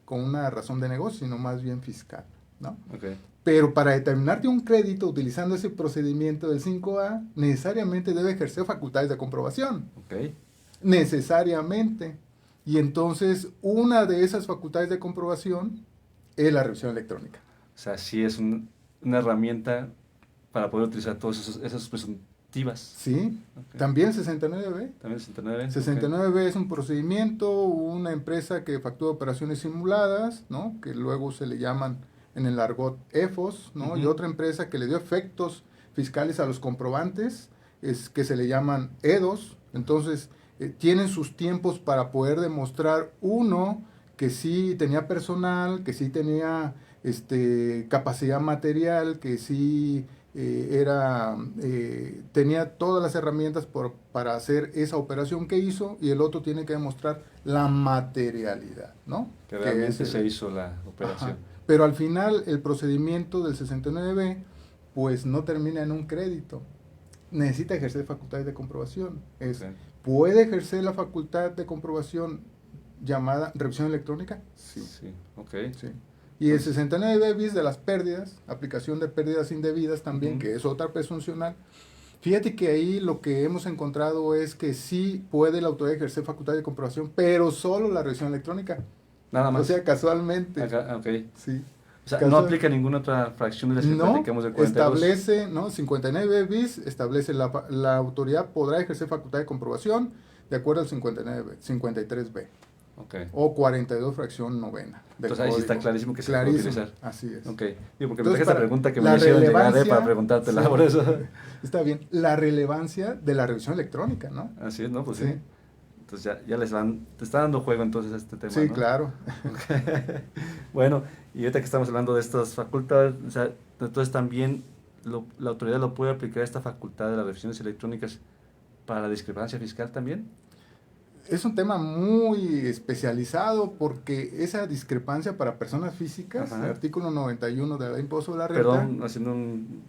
con una razón de negocio, sino más bien fiscal, ¿no? Ok. Pero para determinarte un crédito utilizando ese procedimiento del 5A, necesariamente debe ejercer facultades de comprobación, Ok. necesariamente. Y entonces una de esas facultades de comprobación es la revisión electrónica. O sea, sí es una herramienta para poder utilizar todas esas presuntivas. ¿Sí? Ok. También 69B. También 69. 69B es un procedimiento, una empresa que factura operaciones simuladas, ¿no? Que luego se le llaman en el argot EFOS, ¿no? Ujú. Y otra empresa que le dio efectos fiscales a los comprobantes, es que se le llaman EDOS. Entonces, tienen sus tiempos para poder demostrar, uno, que sí tenía personal, que sí tenía capacidad material, que sí tenía todas las herramientas para hacer esa operación que hizo, y el otro tiene que demostrar la materialidad, ¿no? Que Que realmente es se hizo la operación. Ajá. Pero al final el procedimiento del 69B pues no termina en un crédito. Necesita ejercer facultades de comprobación. Ok. ¿Puede ejercer la facultad de comprobación llamada revisión electrónica? Sí. Sí. Ok. Sí. Y el 69 bis de las pérdidas, aplicación de pérdidas indebidas también, Ujú. que es otra presuncional. Fíjate que ahí lo que hemos encontrado es que sí puede la autoridad ejercer facultad de comprobación, pero solo la revisión electrónica. Nada más. O sea, casualmente. Acá, ok. Sí. O sea, no aplica ninguna otra fracción de las que No, platicamos del 42. establece, ¿no? 59 bis establece la autoridad podrá ejercer facultad de comprobación de acuerdo al 53B Ok. o 42 fracción novena del Entonces ahí sí está código. clarísimo que se Clarísimo, puede utilizar. así es. Ok. Digo, porque me Entonces, traje esta para pregunta que me la hicieron llegar relevancia, para preguntártela sí. por eso. Está bien, la relevancia de la revisión electrónica, ¿no? Así es, ¿no? Pues sí. Sí. Entonces ya te está dando juego entonces este tema, Sí, ¿no? claro. Bueno, y ahorita que estamos hablando de estas facultades, o sea, entonces también la autoridad lo puede aplicar esta facultad de las revisiones electrónicas para la discrepancia fiscal también. Es un tema muy especializado porque esa discrepancia para personas físicas, Ajá. el artículo 91 de la Ley de Impuesto sobre la Renta, Perdón, haciendo un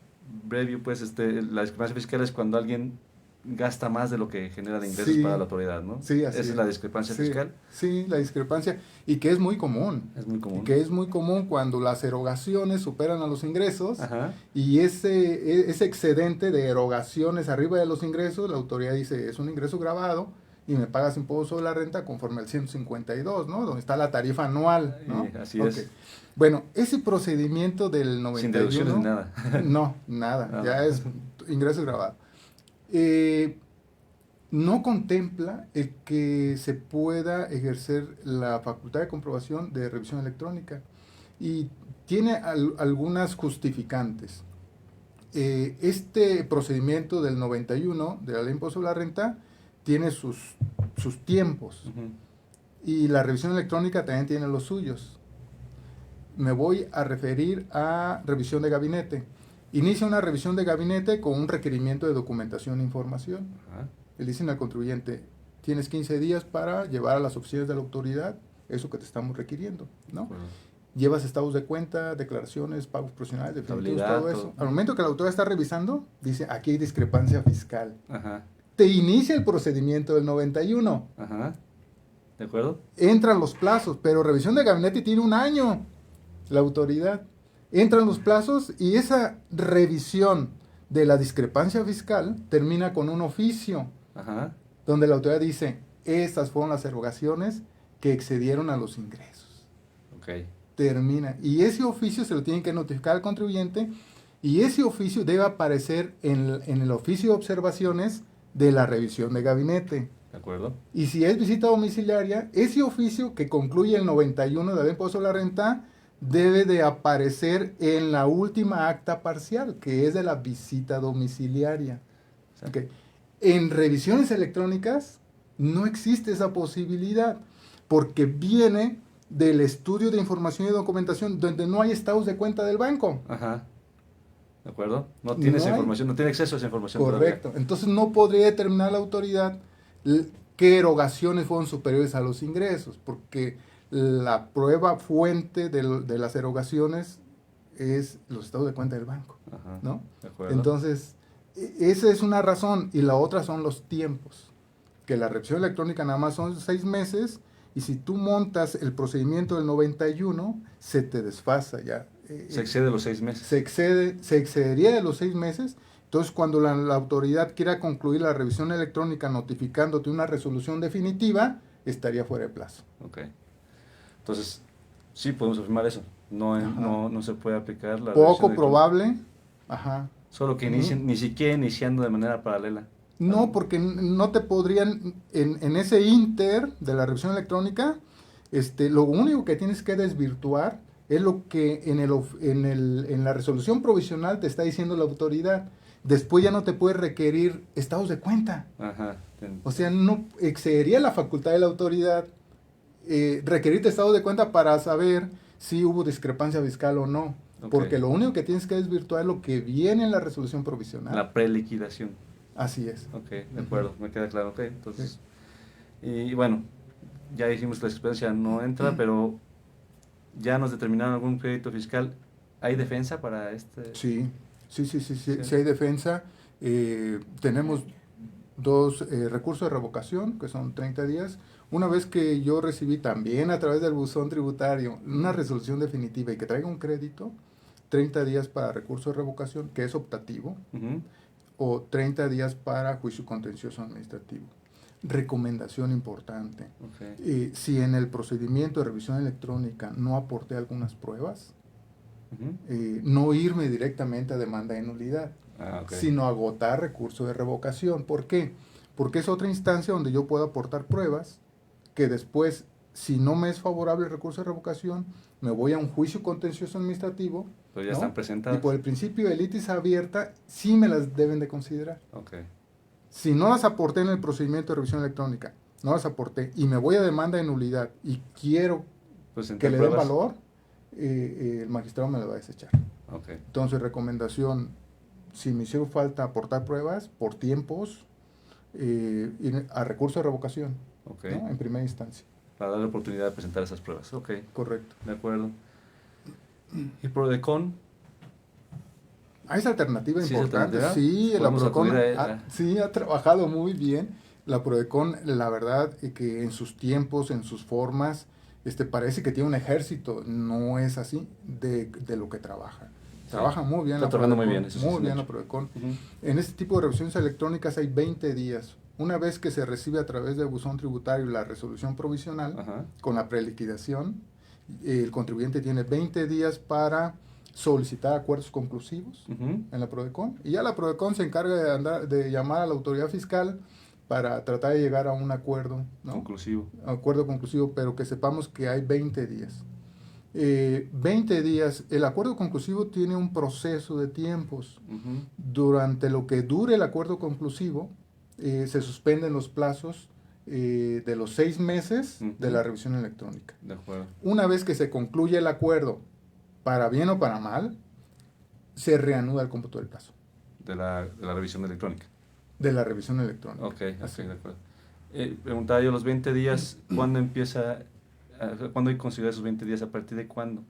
breve, pues la discrepancia fiscal es cuando alguien gasta más de lo que genera de ingresos Sí. para la autoridad, ¿no? Sí, así Esa es la discrepancia Sí, fiscal. Sí, la discrepancia, y que es muy común. Es muy común. Y que es muy común cuando las erogaciones superan a los ingresos, Ajá. y ese excedente de erogaciones arriba de los ingresos, la autoridad dice, es un ingreso grabado y me pagas impuesto sobre la renta conforme al 152, ¿no? Donde está la tarifa anual, ¿no? Así Ok. es. Bueno, ese procedimiento del 91... Sin deducciones ni nada. No, nada, Nada. ya es ingreso grabado. No contempla el que se pueda ejercer la facultad de comprobación de revisión electrónica, y tiene algunas justificantes. Este procedimiento del 91 de la Ley de Impuesto sobre la Renta tiene sus tiempos, Ujú. y la revisión electrónica también tiene los suyos. Me voy a referir a revisión de gabinete. Inicia una revisión de gabinete con un requerimiento de documentación e información. Ajá. Le dicen al contribuyente, tienes 15 días para llevar a las oficinas de la autoridad eso que te estamos requiriendo, ¿no? Bueno. Llevas estados de cuenta, declaraciones, pagos profesionales, definitivos, Contabilidad, todo eso. todo. Al momento que la autoridad está revisando, dice, aquí hay discrepancia fiscal. Ajá. Te inicia el procedimiento del 91. Ajá. ¿De acuerdo? Entran los plazos, pero revisión de gabinete tiene un año. La autoridad. Entran los plazos y esa revisión de la discrepancia fiscal termina con un oficio Ajá. donde la autoridad dice, estas fueron las erogaciones que excedieron a los ingresos. Ok. Termina. Y ese oficio se lo tienen que notificar al contribuyente, y ese oficio debe aparecer en el oficio de observaciones de la revisión de gabinete. ¿De acuerdo? Y si es visita domiciliaria, ese oficio que concluye el 91 de la Ley de Impuesto a la Renta debe de aparecer en la última acta parcial, que es de la visita domiciliaria. Exacto. Ok. En revisiones electrónicas no existe esa posibilidad, porque viene del estudio de información y documentación donde no hay estados de cuenta del banco. Ajá. ¿De acuerdo? No tiene esa No hay. información, no tiene acceso a esa información Correcto. Entonces no podría determinar la autoridad qué erogaciones fueron superiores a los ingresos, porque la prueba fuente de las erogaciones es los estados de cuenta del banco, todavía. Ajá. ¿no? ¿De acuerdo? Entonces, esa es una razón, y la otra son los tiempos, que la revisión electrónica nada más son 6 meses, y si tú montas el procedimiento del 91, se te desfasa ya. Se excede los 6 meses. Se excedería de los 6 meses. Entonces, cuando la autoridad quiera concluir la revisión electrónica notificándote una resolución definitiva, estaría fuera de plazo. Ok. Entonces, sí podemos afirmar eso. No se puede aplicar la Poco revisión electrónica. probable. Ajá. Solo que inicien, ni siquiera iniciando de manera paralela. No, porque no te podrían, en ese inter de la revisión electrónica, lo único que tienes que desvirtuar es lo que en la resolución provisional te está diciendo la autoridad. Después ya no te puede requerir estados de cuenta. Ajá. O sea, no excedería la facultad de la autoridad requerirte estados de cuenta para saber si hubo discrepancia fiscal o no. Ok. Porque lo único que tienes que desvirtuar es lo que viene en la resolución provisional. La preliquidación. Así es. Ok, de acuerdo, me queda claro. Ok, entonces, y bueno, ya dijimos que la experiencia no entra, pero ya nos determinaron algún crédito fiscal. ¿Hay defensa para este? Sí, sí Sí. hay defensa. Tenemos 2 recursos de revocación, que son 30 días. Una vez que yo recibí también a través del buzón tributario una resolución definitiva y que traiga un crédito, 30 días para recurso de revocación, que es optativo, Ujú. o 30 días para juicio contencioso administrativo. Recomendación importante. Ok. Si en el procedimiento de revisión electrónica no aporté algunas pruebas, Ujú. no irme directamente a demanda de nulidad, Ah, ok. sino agotar recurso de revocación. ¿Por qué? Porque es otra instancia donde yo puedo aportar pruebas que después, si no me es favorable el recurso de revocación, me voy a un juicio contencioso administrativo. Pero ya ¿no? están presentadas. Y por el principio de litis abierta, sí me las deben de considerar. Ok. Si no las aporté en el procedimiento de revisión electrónica, no las aporté y me voy a demanda de nulidad y quiero Presentar que le den pruebas. valor, el magistrado me la va a desechar. Ok. Entonces, recomendación, si me hicieron falta aportar pruebas por tiempos, ir a recurso de revocación, Ok. ¿no? En primera instancia. Para darle oportunidad de presentar esas pruebas. Ok, Correcto. de acuerdo. ¿Y PRODECON? Es alternativa ¿Sí es importante. alternativa? Sí, la Podemos PRODECON acudir a- sí ha trabajado muy bien. La PRODECON, la verdad, que en sus tiempos, en sus formas, parece que tiene un ejército. No es así de lo que trabaja. Trabaja muy bien Está la trabajando muy PRODECON, bien, eso sí es muy un bien hecho. la PRODECON. Ujú. En este tipo de revisiones electrónicas hay 20 días. Una vez que se recibe a través del buzón tributario la resolución provisional, Ajá. con la preliquidación, el contribuyente tiene 20 días para solicitar acuerdos conclusivos Ujú. en la PRODECON, y ya la PRODECON se encarga de llamar a la autoridad fiscal para tratar de llegar a un acuerdo, ¿no? Conclusivo. Acuerdo conclusivo, pero que sepamos que hay 20 días. 20 días, el acuerdo conclusivo tiene un proceso de tiempos. Ujú. Durante lo que dure el acuerdo conclusivo, se suspenden los plazos de los 6 meses de la revisión electrónica. De acuerdo. Una vez que se concluye el acuerdo, para bien o para mal, se reanuda el cómputo del plazo De la revisión electrónica. de la revisión electrónica. Ok, Así. de acuerdo. Preguntaba yo, los 20 días, ¿cuándo empieza, cuándo hay que considerar esos 20 días? ¿A partir de cuándo?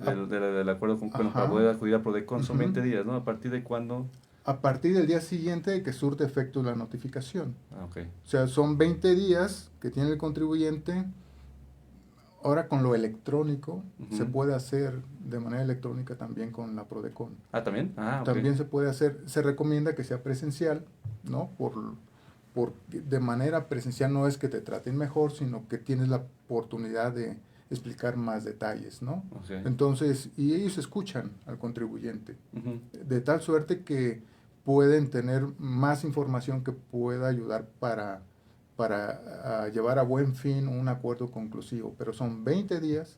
Del acuerdo con, bueno, para Ajá. poder acudir a PRODECON son Ujú. 20 días, ¿no? ¿A partir de cuándo? A partir del día siguiente de que surte efecto la notificación. Ah, ok. O sea, son 20 días que tiene el contribuyente. Ahora con lo electrónico, Ujú. se puede hacer de manera electrónica también con la PRODECON. Ah, ¿también? Ah, ok. También se puede hacer, se recomienda que sea presencial, ¿no? De manera presencial no es que te traten mejor, sino que tienes la oportunidad de explicar más detalles, ¿no? Ok. Entonces, y ellos escuchan al contribuyente, Ujú. de tal suerte que pueden tener más información que pueda ayudar para para llevar a buen fin un acuerdo conclusivo, pero son 20 días.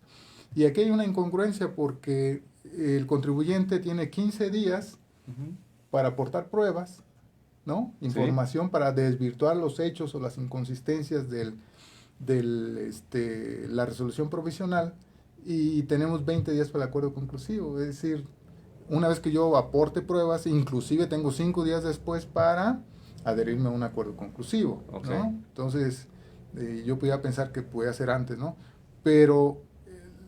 Y aquí hay una incongruencia porque el contribuyente tiene 15 días Ujú. para aportar pruebas, ¿no? Información para desvirtuar los hechos o las inconsistencias la resolución provisional, y tenemos 20 días para el acuerdo conclusivo. Es decir, una vez que yo aporte pruebas, inclusive tengo 5 días después para adherirme a un acuerdo conclusivo, Ok. ¿no? Entonces, yo podía pensar que podía ser antes, ¿no? Pero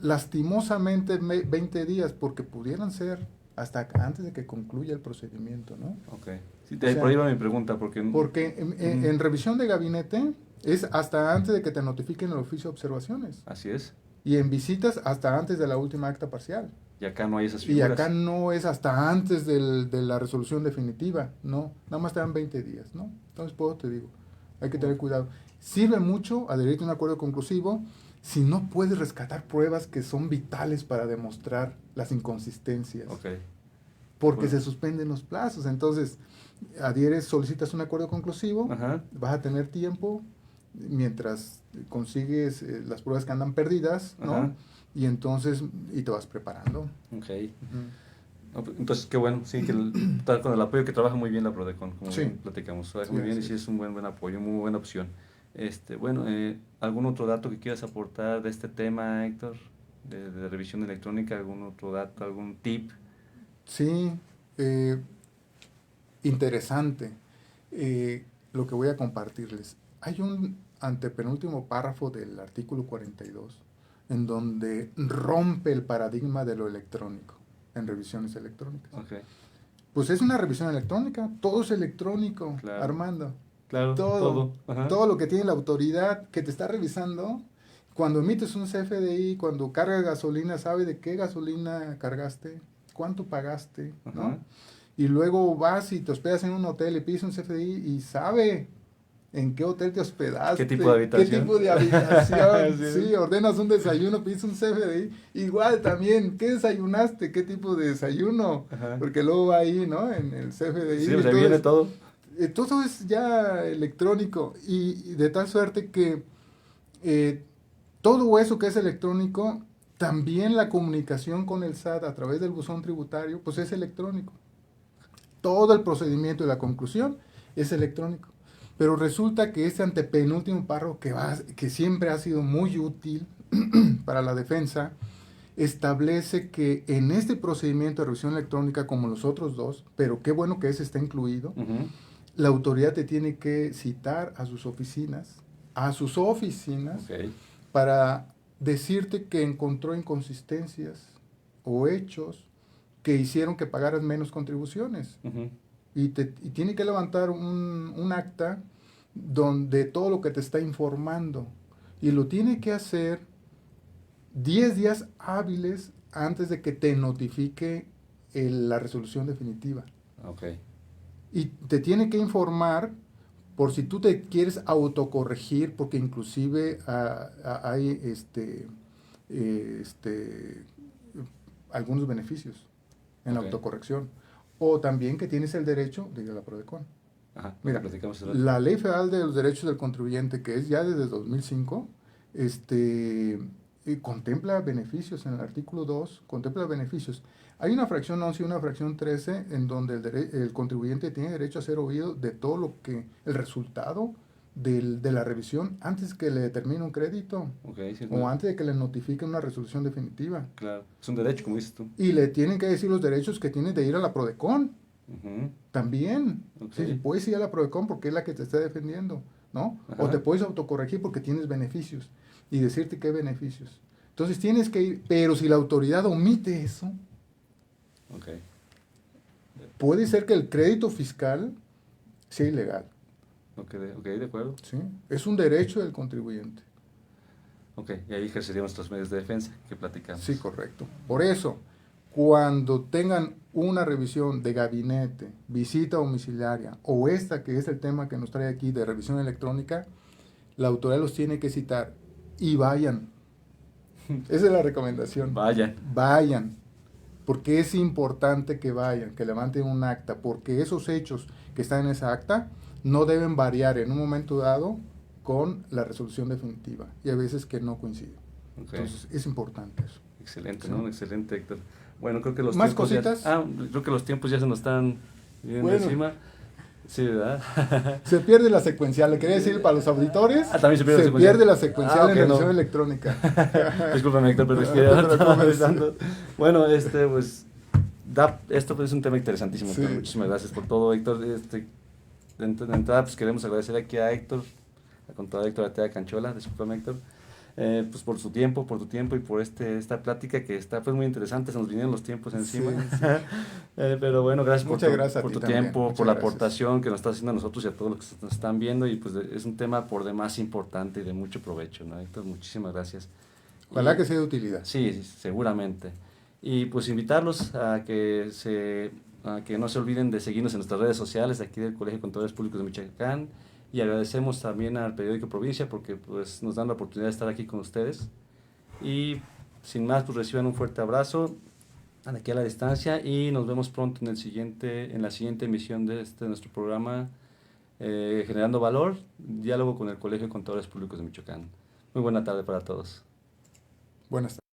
lastimosamente 20 días, porque pudieran ser hasta antes de que concluya el procedimiento, ¿no? Ok. Sí, O sea, por ahí va mi pregunta, porque... Porque en revisión de gabinete es hasta antes de que te notifiquen el oficio de observaciones. Así es. Y en visitas hasta antes de la última acta parcial. Y acá no hay esas Y figuras. acá no es hasta antes de la resolución definitiva, no. Nada más te dan 20 días, ¿no? Entonces, pues te digo, hay que tener cuidado. Sirve mucho adherirte a un acuerdo conclusivo si no puedes rescatar pruebas que son vitales para demostrar las inconsistencias. Ok. Porque Bueno. se suspenden los plazos. Entonces, adhieres, solicitas un acuerdo conclusivo, Ajá. vas a tener tiempo mientras consigues las pruebas que andan perdidas, ¿no? Ajá. Y entonces, y te vas preparando. Ok. No, pues, entonces, qué bueno, sí, que está con el apoyo, que trabaja muy bien la Prodecon, como Sí. bien platicamos, trabaja Sí, muy bien y así sí es. es un buen apoyo, muy buena opción. Bueno, ¿algún otro dato que quieras aportar de este tema, Héctor? De revisión electrónica, ¿algún otro dato, algún tip? Sí, interesante lo que voy a compartirles. Hay un antepenúltimo párrafo del artículo 42 en donde rompe el paradigma de lo electrónico en revisiones electrónicas. Ok, Pues es una revisión electrónica, todo es electrónico, claro. Armando. Claro, Todo, Ajá. todo lo que tiene la autoridad que te está revisando, cuando emites un CFDI, cuando cargas gasolina, sabe de qué gasolina cargaste, cuánto pagaste, ¿no? Ajá. Y luego vas y te hospedas en un hotel y pides un CFDI y sabe en qué hotel te hospedaste, ¿Qué tipo de habitación? qué tipo de habitación, Sí. sí, ordenas un desayuno, pides un CFDI, igual también, ¿qué desayunaste? ¿Qué tipo de desayuno? Ajá. Porque luego va ahí, ¿no? En el CFDI. Sí, pues ahí entonces, viene todo. todo es ya electrónico y de tal suerte que todo eso que es electrónico, también la comunicación con el SAT a través del buzón tributario, pues es electrónico. Todo el procedimiento y la conclusión es electrónico. Pero resulta que este antepenúltimo párrafo que siempre ha sido muy útil para la defensa, establece que en este procedimiento de revisión electrónica, como los otros dos, pero qué bueno que ese está incluido, Ujú. la autoridad te tiene que citar a sus oficinas, Ok. para decirte que encontró inconsistencias o hechos que hicieron que pagaras menos contribuciones. Ujú. Y tiene que levantar un acta donde todo lo que te está informando. Y lo tiene que hacer 10 días hábiles antes de que te notifique la resolución definitiva. Ok. Y te tiene que informar por si tú te quieres autocorregir, porque inclusive hay algunos beneficios en la Ok. autocorrección. O también que tienes el derecho de ir a la Prodecon. Ajá, Mira, platicamos hace rato. la Ley Federal de los Derechos del Contribuyente, que es ya desde 2005, contempla beneficios. En el artículo 2 contempla beneficios. Hay una fracción 11 y una fracción 13 en donde el contribuyente tiene derecho a ser oído de todo lo que el resultado de la revisión antes que le determine un crédito Ok, sí, o antes de que le notifique una resolución definitiva. claro. Es un derecho, como dices tú. Y le tienen que decir los derechos que tiene de ir a la Prodecon. Ujú. También. Ok. Sí, puedes ir a la Prodecon porque es la que te está defendiendo, ¿no? Ajá. O te puedes autocorregir porque tienes beneficios y decirte qué beneficios. Entonces tienes que ir, pero si la autoridad omite eso, Ok. puede ser que el crédito fiscal sea ilegal, Ok, de acuerdo. ¿sí? Es un derecho del contribuyente. Ok, y ahí ejerceríamos nuestros medios de defensa que platicamos. Sí, correcto. Por eso, cuando tengan una revisión de gabinete, visita domiciliaria o esta que es el tema que nos trae aquí de revisión electrónica, la autoridad los tiene que citar y vayan. Esa es la recomendación. Vayan. Vayan. Porque es importante que vayan, que levanten un acta, porque esos hechos que están en esa acta no deben variar en un momento dado con la resolución definitiva y a veces que no coincide. Ok. Entonces es importante eso. Excelente, Sí. ¿no? Excelente, Héctor. Bueno, creo que los ¿Más tiempos cositas? creo que los tiempos ya se nos están viendo Bueno. encima. Sí, ¿verdad? Se pierde la secuencial, le quería decir para los auditores. También se pierde la secuencial. pierde la secuencial Ok, en revisión no. electrónica. Discúlpame, Héctor, pero es que No te ya estaba preocupes. analizando. Bueno, pues, esto pues, es un tema interesantísimo. Sí. Héctor. Muchísimas gracias por todo, Héctor. De entrada, pues queremos agradecer aquí a Héctor, al contador Héctor Arteaga Canchola, discúlpame, Héctor, pues por tu tiempo y por esta plática que está pues muy interesante, se nos vinieron los tiempos encima. Sí, sí. Pero bueno, gracias Muchas gracias a por ti tu también. tiempo, Muchas por la gracias. aportación que nos estás haciendo a nosotros y a todos los que nos están viendo, y pues es un tema por demás importante y de mucho provecho, ¿no, Héctor? Muchísimas gracias. Ojalá Y- que sea de utilidad. Sí, seguramente. Y pues invitarlos a que no se olviden de seguirnos en nuestras redes sociales de aquí del Colegio de Contadores Públicos de Michoacán, y agradecemos también al periódico Provincia porque pues nos dan la oportunidad de estar aquí con ustedes. Y sin más, pues reciban un fuerte abrazo aquí a la distancia y nos vemos pronto en la siguiente emisión de nuestro programa Generando Valor, diálogo con el Colegio de Contadores Públicos de Michoacán. Muy buena tarde para todos. Buenas tardes.